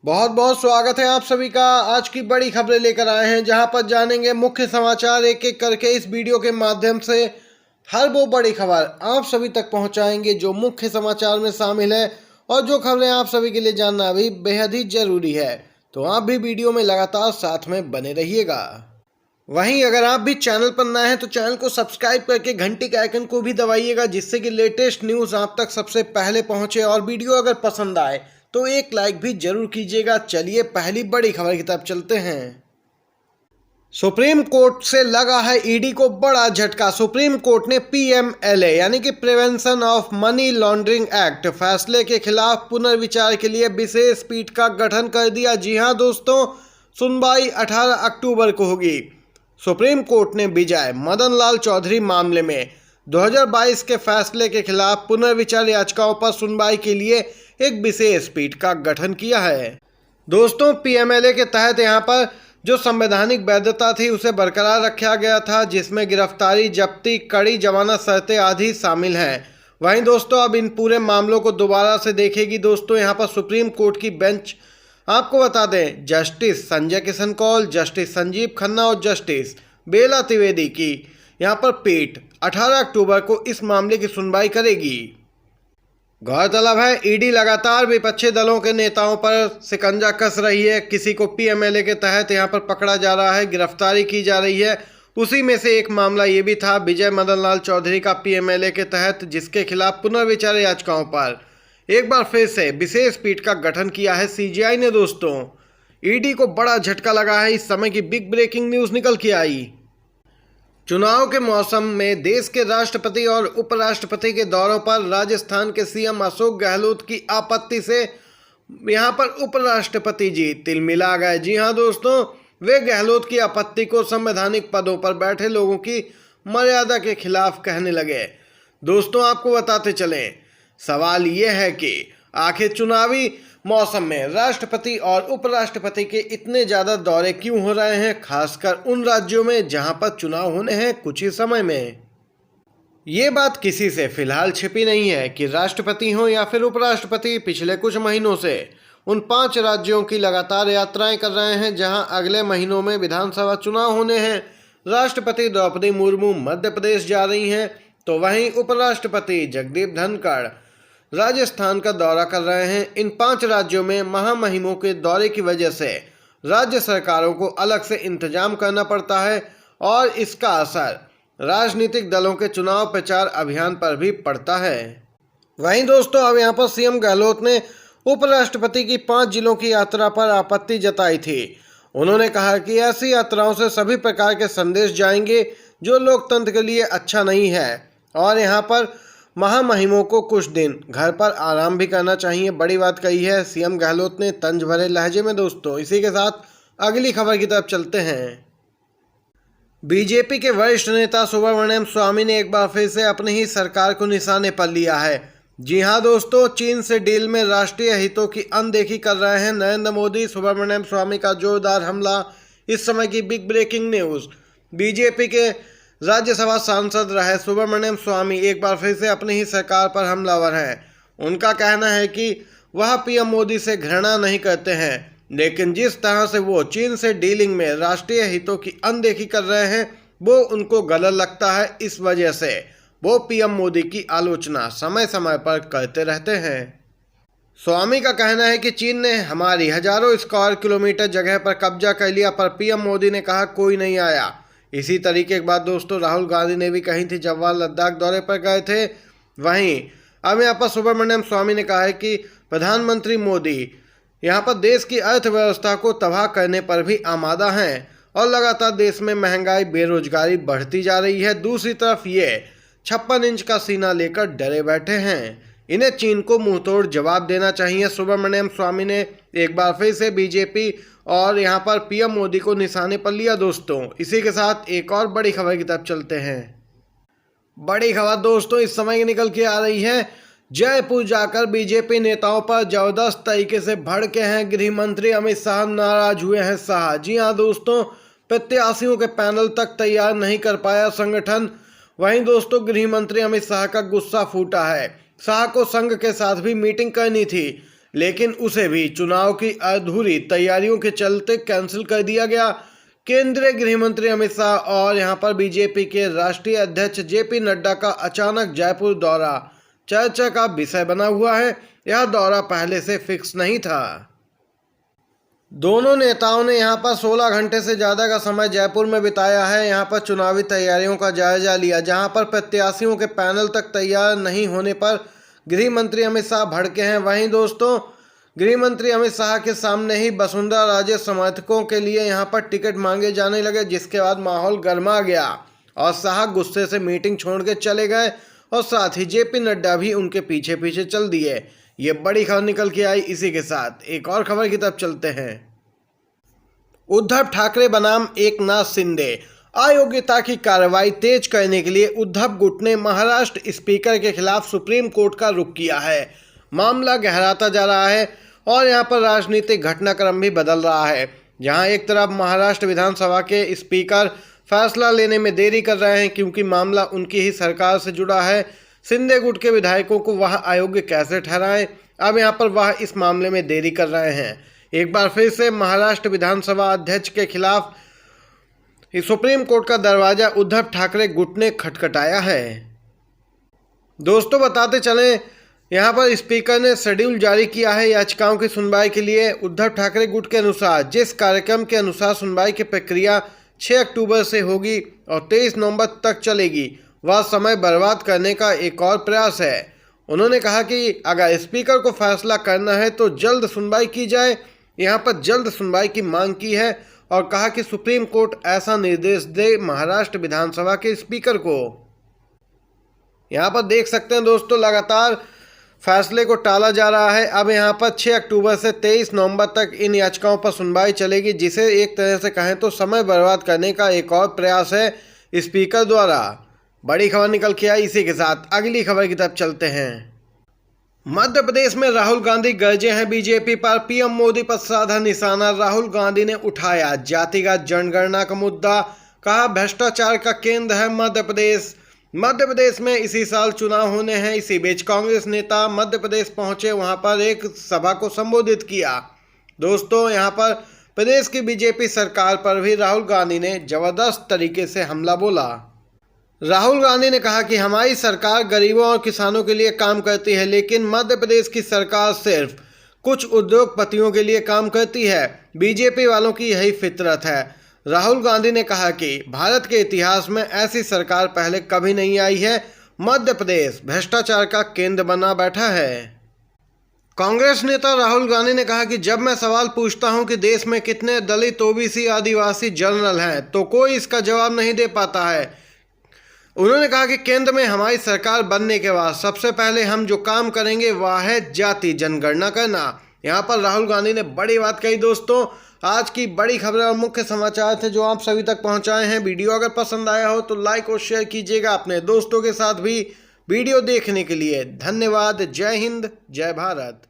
बहुत बहुत स्वागत है आप सभी का। आज की बड़ी खबरें लेकर आए हैं जहां पर जानेंगे मुख्य समाचार एक एक करके। इस वीडियो के माध्यम से हर वो बड़ी खबर आप सभी तक पहुंचाएंगे जो मुख्य समाचार में शामिल है और जो खबरें आप सभी के लिए जानना भी बेहद ही जरूरी है। तो आप भी वीडियो में लगातार साथ में बने रहिएगा। वहीं अगर आप भी चैनल पर नए हैं तो चैनल को सब्सक्राइब करके घंटी के आइकन को भी दबाइएगा जिससे कि लेटेस्ट न्यूज़ आप तक सबसे पहले पहुंचे। और वीडियो अगर पसंद आए तो एक लाइक भी जरूर कीजिएगा। चलिए पहली बड़ी खबर की तरफ चलते हैं। सुप्रीम कोर्ट से लगा है ईडी को बड़ा झटका। सुप्रीम कोर्ट ने पीएमएलए यानी कि prevention of money laundering act फैसले के खिलाफ पुनर्विचार के लिए विशेष पीठ का गठन कर दिया। जी हां दोस्तों, सुनवाई 18 अक्टूबर को होगी। सुप्रीम कोर्ट ने विजय मदन लाल चौधरी मामले में 2022 के फैसले के खिलाफ पुनर्विचार याचिकाओं पर सुनवाई के लिए एक विशेष पीठ का गठन किया है। दोस्तों, पीएमएलए के तहत यहां पर जो संवैधानिक वैधता थी उसे बरकरार रखा गया था, जिसमें गिरफ्तारी, जब्ती, कड़ी जमानत शर्तें आदि शामिल हैं। वहीं दोस्तों अब इन पूरे मामलों को दोबारा से देखेगी। दोस्तों यहां पर सुप्रीम कोर्ट की बेंच आपको बता दें, जस्टिस संजय किशन कौल, जस्टिस संजीव खन्ना और जस्टिस बेला त्रिवेदी की यहां पर पीठ 18 अक्टूबर को इस मामले की सुनवाई करेगी। गौरतलब है ईडी लगातार विपक्षी दलों के नेताओं पर शिकंजा कस रही है। किसी को पीएमएलए के तहत यहां पर पकड़ा जा रहा है, गिरफ्तारी की जा रही है। उसी में से एक मामला ये भी था विजय मदन लाल चौधरी का पीएमएलए के तहत, जिसके खिलाफ पुनर्विचार याचिकाओं पर एक बार फिर से विशेष पीठ का गठन किया है सीजीआई ने। दोस्तों ईडी को बड़ा झटका लगा है। इस समय की बिग ब्रेकिंग न्यूज निकल के आई। चुनाव के मौसम में देश के राष्ट्रपति और उपराष्ट्रपति के दौरों पर राजस्थान के सीएम अशोक गहलोत की आपत्ति से यहां पर उपराष्ट्रपति जी तिलमिला गए। जी हां दोस्तों, वे गहलोत की आपत्ति को संवैधानिक पदों पर बैठे लोगों की मर्यादा के खिलाफ कहने लगे। दोस्तों आपको बताते चलें, सवाल ये है कि आखिर चुनावी मौसम में राष्ट्रपति और उपराष्ट्रपति के इतने ज्यादा दौरे क्यों हो रहे हैं, खासकर उन राज्यों में जहां पर चुनाव होने हैं कुछ ही समय में। ये बात किसी से फिलहाल छिपी नहीं है कि राष्ट्रपति हो या फिर उपराष्ट्रपति पिछले कुछ महीनों से उन 5 राज्यों की लगातार यात्राएं कर रहे हैं जहां अगले महीनों में विधानसभा चुनाव होने हैं। राष्ट्रपति द्रौपदी मुर्मू मध्य प्रदेश जा रही हैं, तो वहीं उपराष्ट्रपति जगदीप धनखड़ राजस्थान का दौरा कर रहे हैं। इन 5 राज्यों में महामहिमों के दौरे की वजह से राज्य सरकारों को अलग से इंतजाम करना पड़ता है और इसका असर राजनीतिक दलों के चुनाव प्रचार अभियान पर भी पड़ता है। वहीं दोस्तों अब यहाँ पर सीएम गहलोत ने उपराष्ट्रपति की 5 जिलों की यात्रा पर आपत्ति जताई थी। उन्होंने कहा कि ऐसी यात्राओं से सभी प्रकार के संदेश जाएंगे जो लोकतंत्र के लिए अच्छा नहीं है और यहाँ पर महामहिमों को कुछ दिन घर पर आराम भी करना चाहिए। बड़ी बात कही है सीएम गहलोत ने तंज भरे लहजे में। दोस्तों इसी के साथ अगली खबर की तरफ चलते हैं। बीजेपी के वरिष्ठ नेता सुब्रमण्यम स्वामी ने एक बार फिर से अपनी ही सरकार को निशाने पर लिया है। जी हां दोस्तों, चीन से डील में राष्ट्रीय हितों की अनदेखी कर रहे हैं नरेंद्र मोदी। सुब्रमण्यम स्वामी का जोरदार हमला। इस समय की बिग ब्रेकिंग न्यूज, बीजेपी के राज्यसभा सांसद रहे सुब्रमण्यम स्वामी एक बार फिर से अपनी ही सरकार पर हमलावर हैं। उनका कहना है कि वह पीएम मोदी से घृणा नहीं करते हैं, लेकिन जिस तरह से वो चीन से डीलिंग में राष्ट्रीय हितों की अनदेखी कर रहे हैं वो उनको गलत लगता है। इस वजह से वो पीएम मोदी की आलोचना समय समय पर करते रहते हैं। स्वामी का कहना है कि चीन ने हमारी हजारों स्क्वायर किलोमीटर जगह पर कब्जा कर लिया, पर पीएम मोदी ने कहा कोई नहीं आया। इसी तरीके की बात दोस्तों राहुल गांधी ने भी कही थी जब वह लद्दाख दौरे पर गए थे। वहीं अब यहाँ पर सुब्रमण्यम स्वामी ने कहा है कि प्रधानमंत्री मोदी यहाँ पर देश की अर्थव्यवस्था को तबाह करने पर भी आमादा हैं और लगातार देश में महंगाई, बेरोजगारी बढ़ती जा रही है। दूसरी तरफ ये 56 इंच का सीना लेकर डरे बैठे हैं। इन्हें चीन को मुंहतोड़ जवाब देना चाहिए। सुब्रमण्यम स्वामी ने एक बार फिर से बीजेपी और यहाँ पर पीएम मोदी को निशाने पर लिया। दोस्तों इसी के साथ एक और बड़ी खबर की तरफ चलते हैं। बड़ी खबर दोस्तों इस समय निकल के आ रही है। जयपुर जाकर बीजेपी नेताओं पर जबरदस्त तरीके से भड़के हैं गृह मंत्री अमित शाह, नाराज हुए हैं शाह। जी हाँ दोस्तों, प्रत्याशियों के पैनल तक तैयार नहीं कर पाया संगठन। वहीं दोस्तों गृह मंत्री अमित शाह का गुस्सा फूटा है। शाह को संघ के साथ भी मीटिंग करनी थी, लेकिन उसे भी चुनाव की अधूरी तैयारियों के चलते कैंसिल कर दिया गया। केंद्रीय गृह मंत्री अमित शाह और यहां पर बीजेपी के राष्ट्रीय अध्यक्ष जेपी नड्डा का अचानक जयपुर दौरा चर्चा का विषय बना हुआ है। यह दौरा पहले से फिक्स नहीं था। दोनों नेताओं ने यहां पर 16 घंटे से ज़्यादा का समय जयपुर में बिताया है। यहां पर चुनावी तैयारियों का जायजा लिया, जहां पर प्रत्याशियों के पैनल तक तैयार नहीं होने पर गृह मंत्री अमित शाह भड़के हैं। वहीं दोस्तों, गृह मंत्री अमित शाह के सामने ही वसुंधरा राजे समर्थकों के लिए यहां पर टिकट मांगे जाने लगे, जिसके बाद माहौल गर्मा गया और शाह गुस्से से मीटिंग छोड़ के चले गए और साथ ही जेपी नड्डा भी उनके पीछे पीछे चल दिए। ये बड़ी खबर निकल के आई। इसी के साथ एक और खबर की तरफ चलते हैं। उद्धव ठाकरे बनाम एकनाथ शिंदे, अयोग्यता की कार्रवाई तेज करने के लिए उद्धव गुट ने महाराष्ट्र स्पीकर के खिलाफ सुप्रीम कोर्ट का रुख किया है। मामला गहराता जा रहा है और यहां पर राजनीतिक घटनाक्रम भी बदल रहा है, जहां एक तरफ महाराष्ट्र विधानसभा के स्पीकर फैसला लेने में देरी कर रहे हैं क्योंकि मामला उनकी ही सरकार से जुड़ा है। शिंदे गुट के विधायकों को वह अयोग्य कैसे ठहराएं, अब यहां पर वह इस मामले में देरी कर रहे हैं। एक बार फिर से महाराष्ट्र विधानसभा अध्यक्ष के खिलाफ सुप्रीम कोर्ट का दरवाजा उद्धव ठाकरे गुट ने खटखटाया है। दोस्तों, बताते चलें, यहां पर स्पीकर ने शेड्यूल जारी किया है याचिकाओं की सुनवाई के लिए। उद्धव ठाकरे गुट के अनुसार जिस कार्यक्रम के अनुसार सुनवाई की प्रक्रिया 6 अक्टूबर से होगी और 23 नवंबर तक चलेगी, वह समय बर्बाद करने का एक और प्रयास है। उन्होंने कहा कि अगर स्पीकर को फैसला करना है तो जल्द सुनवाई की जाए। यहां पर जल्द सुनवाई की मांग की है और कहा कि सुप्रीम कोर्ट ऐसा निर्देश दे महाराष्ट्र विधानसभा के स्पीकर को। यहां पर देख सकते हैं दोस्तों, लगातार फैसले को टाला जा रहा है। अब यहां पर 6 अक्टूबर से 23 नवंबर तक इन याचिकाओं पर सुनवाई चलेगी, जिसे एक तरह से कहें तो समय बर्बाद करने का एक और प्रयास है स्पीकर द्वारा। बड़ी खबर निकल के आई। इसी के साथ अगली खबर की तरफ चलते हैं। मध्य प्रदेश में राहुल गांधी गरजे हैं बीजेपी पर, पीएम मोदी पर साधा निशाना। राहुल गांधी ने उठाया जातिगत जनगणना का मुद्दा, कहा भ्रष्टाचार का केंद्र है मध्य प्रदेश। मध्य प्रदेश में इसी साल चुनाव होने हैं। इसी बीच कांग्रेस नेता मध्य प्रदेश पहुंचे, वहां पर एक सभा को संबोधित किया। दोस्तों, यहां पर प्रदेश की बीजेपी सरकार पर भी राहुल गांधी ने जबरदस्त तरीके से हमला बोला। राहुल गांधी ने कहा कि हमारी सरकार गरीबों और किसानों के लिए काम करती है, लेकिन मध्य प्रदेश की सरकार सिर्फ कुछ उद्योगपतियों के लिए काम करती है। बीजेपी वालों की यही फितरत है। राहुल गांधी ने कहा कि भारत के इतिहास में ऐसी सरकार पहले कभी नहीं आई है। मध्य प्रदेश भ्रष्टाचार का केंद्र बना बैठा है। कांग्रेस नेता राहुल गांधी ने कहा कि जब मैं सवाल पूछता हूं कि देश में कितने दलित, ओबीसी, आदिवासी जनरल हैं, तो कोई इसका जवाब नहीं दे पाता है। उन्होंने कहा कि केंद्र में हमारी सरकार बनने के बाद सबसे पहले हम जो काम करेंगे वह है जाति जनगणना करना। यहाँ पर राहुल गांधी ने बड़ी बात कही। दोस्तों, आज की बड़ी खबरें और मुख्य समाचार थे जो आप सभी तक पहुँचाए हैं। वीडियो अगर पसंद आया हो तो लाइक और शेयर कीजिएगा अपने दोस्तों के साथ भी। वीडियो देखने के लिए धन्यवाद। जय हिंद, जय भारत।